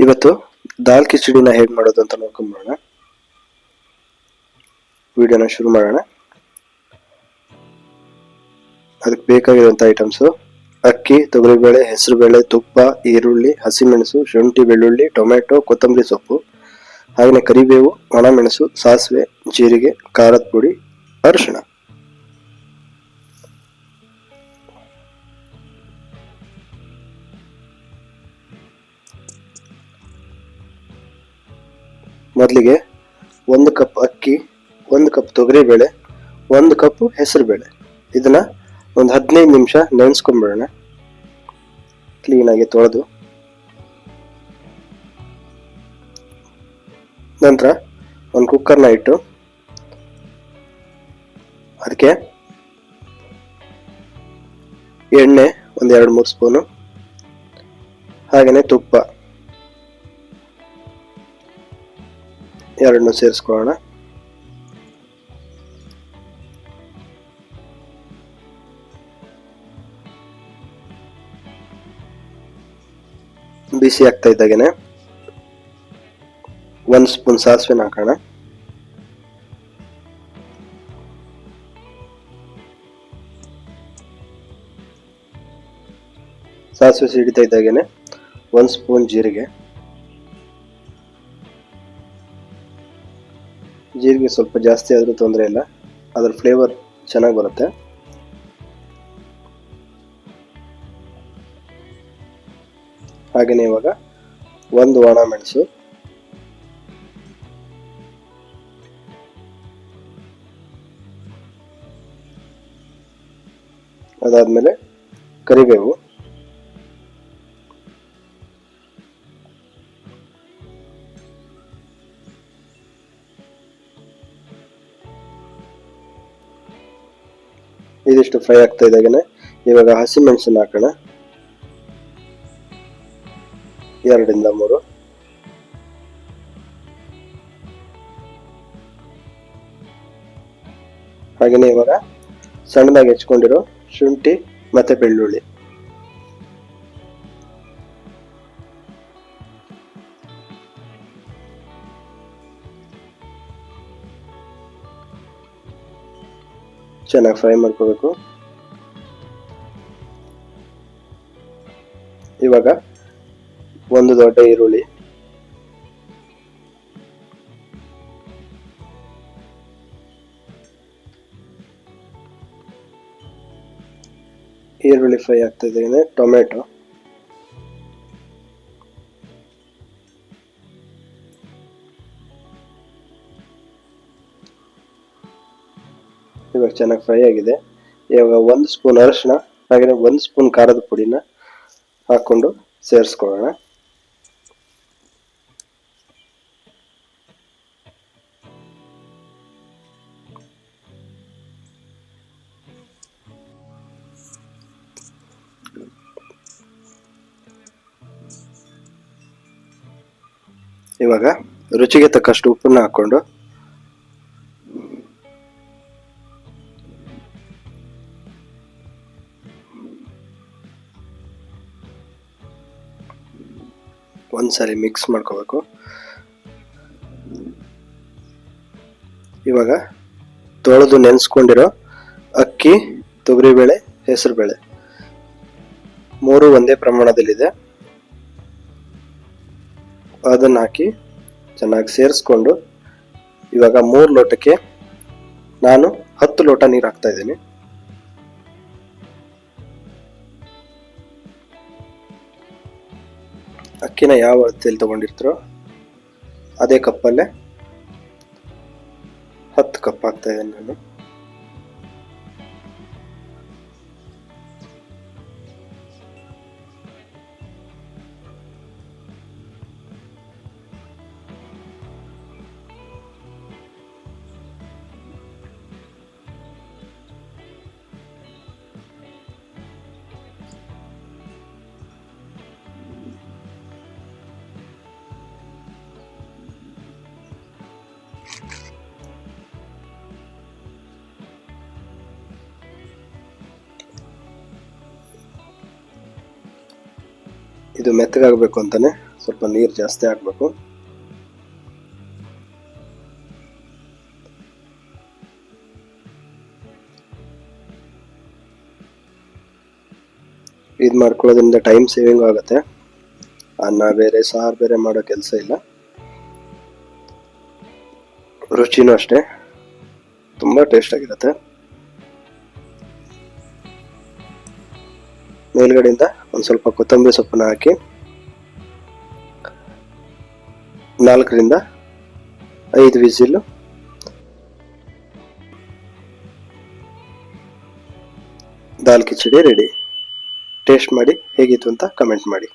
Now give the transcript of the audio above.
ಇವತ್ತು ದಾಲ್ ಕಿಚಡಿನ ಹೇಗೆ ಮಾಡೋದು ಅಂತ ನೋಡ್ಕೊಂಬೋಣ. ವಿಡಿಯೋನ ಶುರು ಮಾಡೋಣ. ಅದಕ್ಕೆ ಬೇಕಾಗಿರುವಂಥ ಐಟಮ್ಸು: ಅಕ್ಕಿ, ತೊಗರಿಬೇಳೆ, ಹೆಸರುಬೇಳೆ, ತುಪ್ಪ, ಈರುಳ್ಳಿ, ಹಸಿಮೆಣಸು, ಶುಂಠಿ, ಬೆಳ್ಳುಳ್ಳಿ, ಟೊಮೆಟೊ, ಕೊತ್ತಂಬರಿ ಸೊಪ್ಪು, ಹಾಗೆಯೇ ಕರಿಬೇವು, ಒಣಮೆಣಸು, ಸಾಸಿವೆ, ಜೀರಿಗೆ, ಖಾರದ ಪುಡಿ, ಅರಿಶಿಣ. ಮೊದಲಿಗೆ 1 ಕಪ್ ಅಕ್ಕಿ, 1 ಕಪ್ ತೊಗರಿಬೇಳೆ, 1 ಕಪ್ ಹೆಸರುಬೇಳೆ, ಇದನ್ನ ಒಂದು 15 ನಿಮಿಷ ನೆನೆಸ್ಕೊಂಡ್ಬಿಡೋಣ. ಕ್ಲೀನಾಗಿ ತೊಳೆದು ನಂತರ ಒಂದು ಕುಕ್ಕರ್ನ ಇಟ್ಟು ಅದಕ್ಕೆ ಎಣ್ಣೆ ಒಂದು 2-3 ಸ್ಪೂನು, ಹಾಗೆಯೇ ತುಪ್ಪ ಎರಡನ್ನೂ ಸೇರಿಸ್ಕೊಳ್ಳೋಣ. ಬಿಸಿ ಆಗ್ತಾ ಇದ್ದಾಗೇನೆ 1 ಸ್ಪೂನ್ ಸಾಸಿವೆ ಹಾಕೋಣ. ಸಾಸಿವೆ ಸಿಡಿತಾ ಇದ್ದಾಗೇನೆ 1 ಸ್ಪೂನ್ ಜೀರಿಗೆ. ಜೀರಿಗೆ ಸ್ವಲ್ಪ ಜಾಸ್ತಿ ಆದ್ರೂ ತೊಂದರೆ ಇಲ್ಲ, ಅದ್ರ ಫ್ಲೇವರ್ ಚೆನ್ನಾಗಿ ಬರುತ್ತೆ. ಹಾಗೆಯೇ ಇವಾಗ 1 ಒಣಮೆಣಸು, ಅದಾದ್ಮೇಲೆ ಕರಿಬೇವು, ಇದಿಷ್ಟು ಫ್ರೈ ಆಗ್ತಾ ಇದ್ದಾಗೇನೆ ಇವಾಗ ಹಸಿಮೆಣಸನ್ನ ಹಾಕೋಣ. 2-3. ಹಾಗೆಯೇ ಇವಾಗ ಸಣ್ಣದಾಗಿ ಹೆಚ್ಕೊಂಡಿರೋ ಶುಂಠಿ ಮತ್ತೆ ಬೆಳ್ಳುಳ್ಳಿ, ಚೆನ್ನಾಗಿ ಫ್ರೈ ಮಾಡ್ಕೋಬೇಕು. ಇವಾಗ 1 ದೊಡ್ಡ ಈರುಳ್ಳಿ, ಫ್ರೈ ಆಗ್ತಾ ಇದೆ. ಟೊಮೆಟೊ, ಇವಾಗ ಚೆನ್ನಾಗಿ ಫ್ರೈ ಆಗಿದೆ. ಇವಾಗ 1 ಸ್ಪೂನ್ ಅರಿಶಿನ ಹಾಗೆ 1 ಸ್ಪೂನ್ ಖಾರದ ಪುಡಿನ ಹಾಕೊಂಡು ಸೇರಿಸ್ಕೊಳ್ಳೋಣ. ಇವಾಗ ರುಚಿಗೆ ತಕ್ಕಷ್ಟು ಉಪ್ಪನ್ನ ಹಾಕೊಂಡು ಒಂದ್ಸರಿ ಮಿಕ್ಸ್ ಮಾಡ್ಕೋಬೇಕು. ಇವಾಗ ತೊಳೆದು ನೆನೆಸ್ಕೊಂಡಿರೋ ಅಕ್ಕಿ, ತೊಗರಿಬೇಳೆ, ಹೆಸರುಬೇಳೆ 3 ಒಂದೇ ಪ್ರಮಾಣದಲ್ಲಿದೆ, ಅದನ್ನ ಹಾಕಿ ಚೆನ್ನಾಗಿ ಸೇರಿಸ್ಕೊಂಡು ಇವಾಗ 3 ಲೋಟಕ್ಕೆ ನಾನು 10 ಲೋಟ ನೀರು ಹಾಕ್ತಾ ಇದ್ದೀನಿ. ಅಕ್ಕಿನ ಯಾವ ಅಳತೆಯಲ್ಲಿ ತಗೊಂಡಿರ್ತೀರೋ ಅದೇ ಕಪ್ಪಲ್ಲೇ 10 ಕಪ್ ಹಾಕ್ತಾ ಇದ್ದೀನಿ ನಾನು. ಇದು ಮೆತ್ತಗಾಗಬೇಕು ಅಂತಾನೆ ಸ್ವಲ್ಪ ನೀರು ಜಾಸ್ತಿ ಹಾಕಬೇಕು. ಇದು ಮಾಡ್ಕೊಳ್ಳೋದ್ರಿಂದ ಟೈಮ್ ಸೇವಿಂಗ್ ಆಗುತ್ತೆ. ಅನ್ನ ಬೇರೆ ಸಾರು ಬೇರೆ ಮಾಡೋ ಕೆಲಸ ಇಲ್ಲ. ರುಚಿನೂ ಅಷ್ಟೇ ತುಂಬ ಟೇಸ್ಟ್ ಆಗಿರುತ್ತೆ. ಮೇಲ್ಗಡೆಯಿಂದ ಒಂದು ಸ್ವಲ್ಪ ಕೊತ್ತಂಬರಿ ಸೊಪ್ಪನ್ನ ಹಾಕಿ 4 ರಿಂದ 5 ವಿಸಿಲ್ ದಾಲ್ ಕಿಚಡಿ ರೆಡಿ. ಟೇಸ್ಟ್ ಮಾಡಿ ಹೇಗಿತ್ತು ಅಂತ ಕಮೆಂಟ್ ಮಾಡಿ.